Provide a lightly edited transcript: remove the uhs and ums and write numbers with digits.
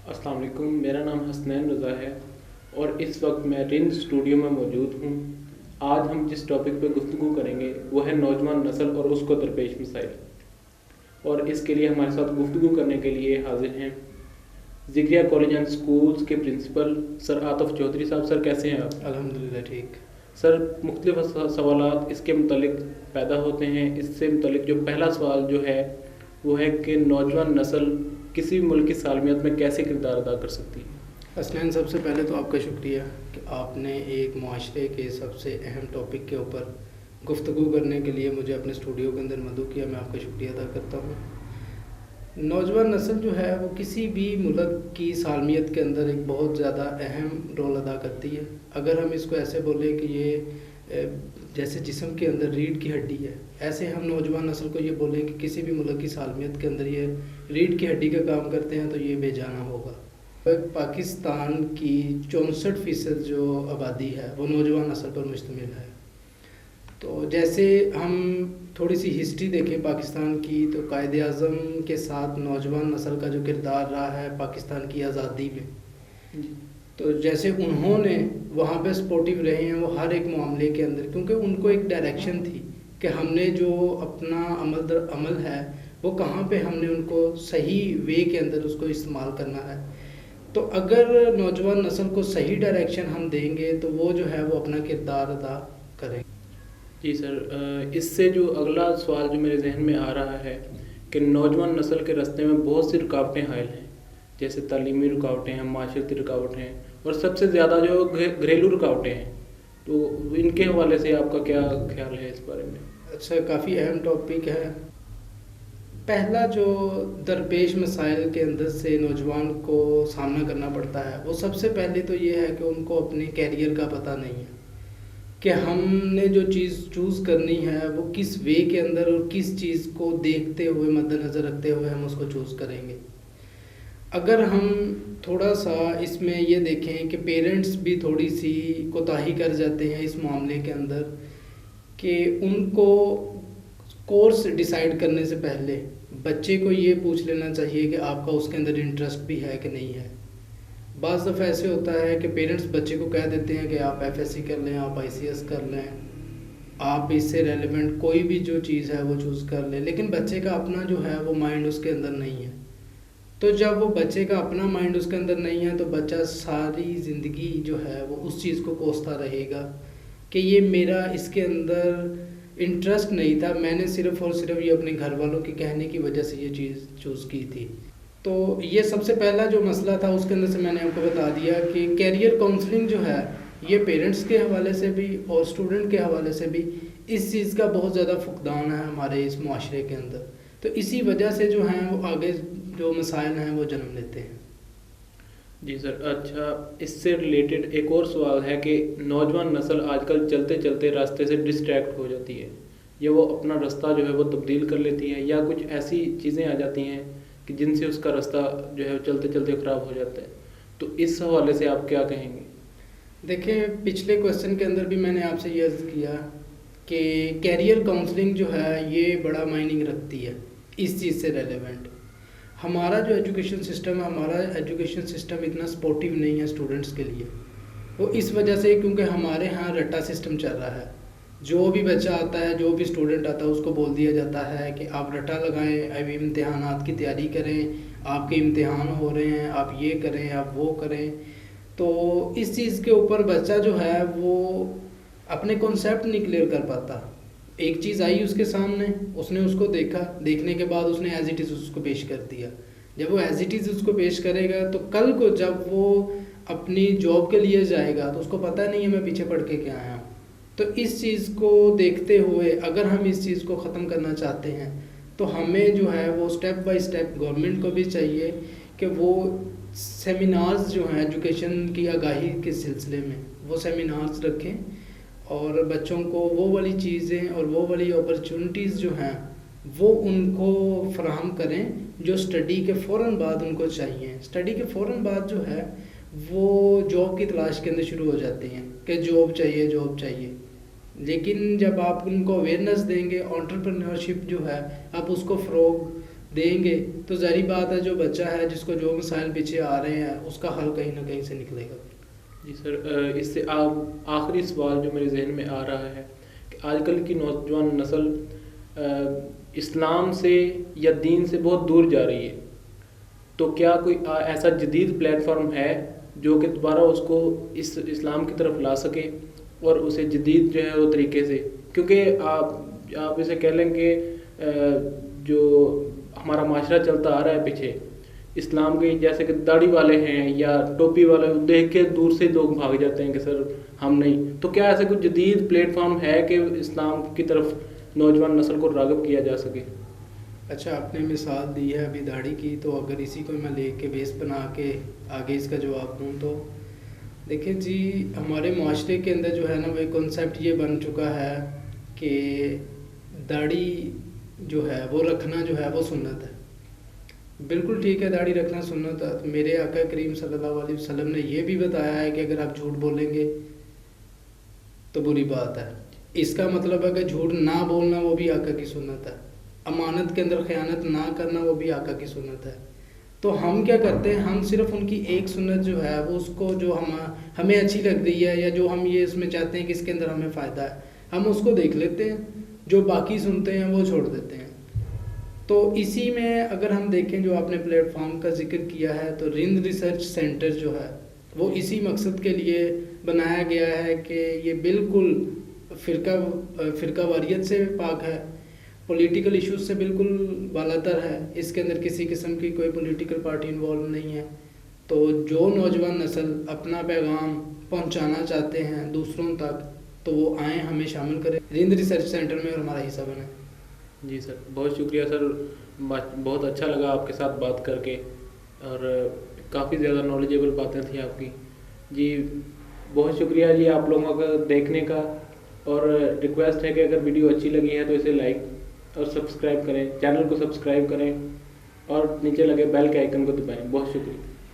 السلام علیکم، میرا نام حسنین رضا ہے اور اس وقت میں رند اسٹوڈیو میں موجود ہوں۔ آج ہم جس ٹاپک پہ گفتگو کریں گے وہ ہے نوجوان نسل اور اس کو درپیش مسائل، اور اس کے لیے ہمارے ساتھ گفتگو کرنے کے لیے حاضر ہیں ذکریہ کالج اینڈ اسکولز کے پرنسپل سر عاطف چودھری صاحب۔ سر کیسے ہیں آپ؟ الحمدللہ ٹھیک۔ سر، مختلف سوالات اس کے متعلق پیدا ہوتے ہیں۔ اس سے متعلق جو پہلا سوال جو ہے وہ ہے کہ نوجوان نسل کسی بھی ملک کی سالمیت میں کیسے کردار ادا کر سکتی ہے؟ حسنین، سب سے پہلے تو آپ کا شکریہ کہ آپ نے ایک معاشرے کے سب سے اہم ٹاپک کے اوپر گفتگو کرنے کے لیے مجھے اپنے اسٹوڈیو کے اندر مدعو کیا۔ میں آپ کا شکریہ ادا کرتا ہوں۔ نوجوان نسل جو ہے وہ کسی بھی ملک کی سالمیت کے اندر ایک بہت زیادہ اہم رول ادا کرتی ہے۔ اگر ہم اس کو ایسے بولیں کہ یہ جیسے جسم کے اندر ریڑھ کی ہڈی ہے، ایسے ہم نوجوان نسل کو یہ بولیں کہ کسی بھی ملک کی سالمیت کے اندر یہ ریڑھ کی ہڈی کا کام کرتے ہیں تو یہ بے جانا ہوگا۔ پاکستان کی 64% جو آبادی ہے وہ نوجوان نسل پر مشتمل ہے۔ تو جیسے ہم تھوڑی سی ہسٹری دیکھیں پاکستان کی، تو قائد اعظم کے ساتھ نوجوان نسل کا جو کردار رہا ہے پاکستان کی آزادی میں، تو جیسے انہوں نے وہاں پہ سپورٹیو رہے ہیں وہ ہر ایک معاملے کے اندر، کیونکہ ان کو ایک ڈائریکشن تھی کہ ہم نے جو اپنا عمل ہے وہ کہاں پہ ہم نے ان کو صحیح وے کے اندر اس کو استعمال کرنا ہے۔ تو اگر نوجوان نسل کو صحیح ڈائریکشن ہم دیں گے تو وہ جو ہے وہ اپنا کردار ادا کریں گے۔ جی سر، اس سے جو اگلا سوال جو میرے ذہن میں آ رہا ہے کہ نوجوان نسل کے راستے میں بہت سی رکاوٹیں حائل ہیں، جیسے تعلیمی رکاوٹیں ہیں، معاشرتی رکاوٹیں ہیں، اور سب سے زیادہ جو گھریلو رکاوٹیں ہیں، تو ان کے حوالے سے آپ کا کیا خیال ہے اس بارے میں؟ اچھا، کافی اہم ٹاپک ہے۔ پہلا جو درپیش مسائل کے اندر سے نوجوان کو سامنا کرنا پڑتا ہے وہ سب سے پہلے تو یہ ہے کہ ان کو اپنے کیریئر کا پتہ نہیں ہے کہ ہم نے جو چیز چوز کرنی ہے وہ کس وے کے اندر اور کس چیز کو دیکھتے ہوئے مد نظر رکھتے ہوئے ہم اس کو چوز کریں گے۔ اگر ہم تھوڑا سا اس میں یہ دیکھیں کہ پیرنٹس بھی تھوڑی سی کوتاہی کر جاتے ہیں اس معاملے کے اندر کہ ان کو کورس ڈیسائیڈ کرنے سے پہلے بچے کو یہ پوچھ لینا چاہیے کہ آپ کا اس کے اندر انٹرسٹ بھی ہے کہ نہیں ہے۔ بعض دفعہ ایسے ہوتا ہے کہ پیرنٹس بچے کو کہہ دیتے ہیں کہ آپ ایف ایس سی کر لیں، آپ آئی سی ایس کر لیں، آپ اس سے ریلیونٹ کوئی بھی جو چیز ہے وہ چوز کر لیں، لیکن بچے کا اپنا جو ہے وہ مائنڈ اس کے اندر نہیں ہے۔ تو جب وہ بچے کا اپنا مائنڈ اس کے اندر نہیں ہے تو بچہ ساری زندگی جو ہے وہ اس چیز کو کوستا رہے گا کہ یہ میرا اس کے اندر انٹرسٹ نہیں تھا، میں نے صرف اور صرف یہ اپنے گھر والوں کے کہنے کی وجہ سے یہ چیز چوز کی تھی۔ تو یہ سب سے پہلا جو مسئلہ تھا اس کے اندر سے میں نے آپ کو بتا دیا کہ کیریئر کاؤنسلنگ جو ہے یہ پیرنٹس کے حوالے سے بھی اور اسٹوڈنٹ کے حوالے سے بھی اس چیز کا بہت زیادہ فقدان ہے ہمارے اس معاشرے کے اندر، تو اسی وجہ سے جو ہیں وہ آگے جو مسائل ہیں وہ جنم لیتے ہیں۔ جی سر، اچھا، اس سے ریلیٹڈ ایک اور سوال ہے کہ نوجوان نسل آج کل چلتے چلتے راستے سے ڈسٹریکٹ ہو جاتی ہے، یا وہ اپنا راستہ جو ہے وہ تبدیل کر لیتی ہے، یا کچھ ایسی چیزیں آ جاتی ہیں کہ جن سے اس کا راستہ جو ہے چلتے چلتے خراب ہو جاتا ہے، تو اس حوالے سے آپ کیا کہیں گے؟ دیکھیں، پچھلے کویسچن کے اندر بھی میں نے آپ سے یہ عرض کیا کہ کیریئر کاؤنسلنگ جو ہے یہ بڑا مائننگ رکھتی ہے اس چیز سے ریلیونٹ۔ ہمارا جو ایجوکیشن سسٹم ہے، ہمارا ایجوکیشن سسٹم اتنا سپورٹیو نہیں ہے اسٹوڈنٹس کے لیے، وہ اس وجہ سے کیونکہ ہمارے ہاں رٹا سسٹم چل رہا ہے۔ جو بھی بچہ آتا ہے، جو بھی اسٹوڈنٹ آتا ہے اس کو بول دیا جاتا ہے کہ آپ رٹا لگائیں، ابھی امتحانات کی تیاری کریں، آپ کے امتحان ہو رہے ہیں، آپ یہ کریں، آپ وہ کریں۔ تو اس چیز کے اوپر بچہ جو ہے وہ اپنے کانسیپٹ نہیں کلیئر کر پاتا۔ ایک چیز آئی اس کے سامنے، اس نے اس کو دیکھا، دیکھنے کے بعد اس نے ایز اٹ از اس کو پیش کر دیا۔ جب وہ ایز اٹ از اس کو پیش کرے گا تو کل کو جب وہ اپنی جاب کے لیے جائے گا تو اس کو پتہ نہیں ہے میں پیچھے پڑھ کے کیا آیا ہوں۔ تو اس چیز کو دیکھتے ہوئے اگر ہم اس چیز کو ختم کرنا چاہتے ہیں تو ہمیں جو ہے وہ سٹیپ بائی سٹیپ گورنمنٹ کو بھی چاہیے کہ وہ سیمینارز جو ہیں ایجوکیشن کی آگاہی کے سلسلے میں وہ سیمینارز رکھیں اور بچوں کو وہ والی چیزیں اور وہ والی اپرچونٹیز جو ہیں وہ ان کو فراہم کریں جو اسٹڈی کے فوراً بعد ان کو چاہیے۔ اسٹڈی کے فوراً بعد جو ہے وہ جاب کی تلاش کے اندر شروع ہو جاتے ہیں کہ جاب چاہیے، جاب چاہیے، لیکن جب آپ ان کو اویئرنیس دیں گے، انٹرپرینورشپ جو ہے آپ اس کو فروغ دیں گے تو ظاہری بات ہے جو بچہ ہے جس کو جو مسائل پیچھے آ رہے ہیں اس کا حل کہیں نہ کہیں سے نکلے گا. جی سر، اس سے آخری سوال جو میرے ذہن میں آ رہا ہے کہ آج کل کی نوجوان نسل اسلام سے یا دین سے بہت دور جا رہی ہے، تو کیا کوئی ایسا جدید پلیٹ فارم ہے جو کہ دوبارہ اس کو اس اسلام کی طرف لا سکے اور اسے جدید جو ہے وہ طریقے سے، کیونکہ آپ اسے کہہ لیں کہ جو ہمارا معاشرہ چلتا آ رہا ہے پیچھے اسلام کے، جیسے کہ داڑھی والے ہیں یا ٹوپی والے، دیکھ کے دور سے لوگ بھاگ جاتے ہیں کہ سر ہم نہیں. تو کیا ایسا کوئی جدید پلیٹ فارم ہے کہ اسلام کی طرف نوجوان نسل کو راغب کیا جا سکے؟ اچھا، آپ نے مثال دی ہے ابھی داڑھی کی، تو اگر اسی کو میں لے کے بیس بنا کے آگے اس کا جواب دوں تو دیکھیں جی، ہمارے معاشرے کے اندر جو ہے نا وہ ایک کنسیپٹ یہ بن چکا ہے کہ داڑھی جو ہے وہ رکھنا جو ہے وہ سنت ہے. بالکل ٹھیک ہے، داڑھی رکھنا سنت ہے. میرے آقا کریم صلی اللہ علیہ وسلم نے یہ بھی بتایا ہے کہ اگر آپ جھوٹ بولیں گے تو بری بات ہے. اس کا مطلب ہے کہ جھوٹ نہ بولنا وہ بھی آقا کی سنت ہے. امانت کے اندر خیانت نہ کرنا وہ بھی آقا کی سنت ہے. تو ہم کیا کرتے ہیں، ہم صرف ان کی ایک سنت جو ہے وہ اس کو جو ہمیں اچھی لگ رہی ہے یا جو ہم یہ اس میں چاہتے ہیں کہ اس کے اندر ہمیں فائدہ ہے، ہم اس کو دیکھ لیتے ہیں، جو باقی سنتے ہیں وہ چھوڑ دیتے ہیں. تو اسی میں اگر ہم دیکھیں جو آپ نے پلیٹ فارم کا ذکر کیا ہے، تو رند ریسرچ سینٹر جو ہے وہ اسی مقصد کے لیے بنایا گیا ہے کہ یہ بالکل فرقہ واریت سے پاک ہے، پولیٹیکل ایشوز سے بالکل بالاتر ہے. اس کے اندر کسی قسم کی کوئی پولیٹیکل پارٹی انوالو نہیں ہے. تو جو نوجوان نسل اپنا پیغام پہنچانا چاہتے ہیں دوسروں تک تو وہ آئیں، ہمیں شامل کریں رند ریسرچ سینٹر میں اور ہمارا حصہ بنیں. جی سر، بہت شکریہ سر، بہت اچھا لگا آپ کے ساتھ بات کر کے، اور کافی زیادہ نالجیبل باتیں تھیں آپ کی. جی بہت شکریہ جی آپ لوگوں کا دیکھنے کا، اور ریکویسٹ ہے کہ اگر ویڈیو اچھی لگی ہے تو اسے لائک اور سبسکرائب کریں، چینل کو سبسکرائب کریں اور نیچے لگے بیل کے آئیکن کو دبائیں. بہت شکریہ.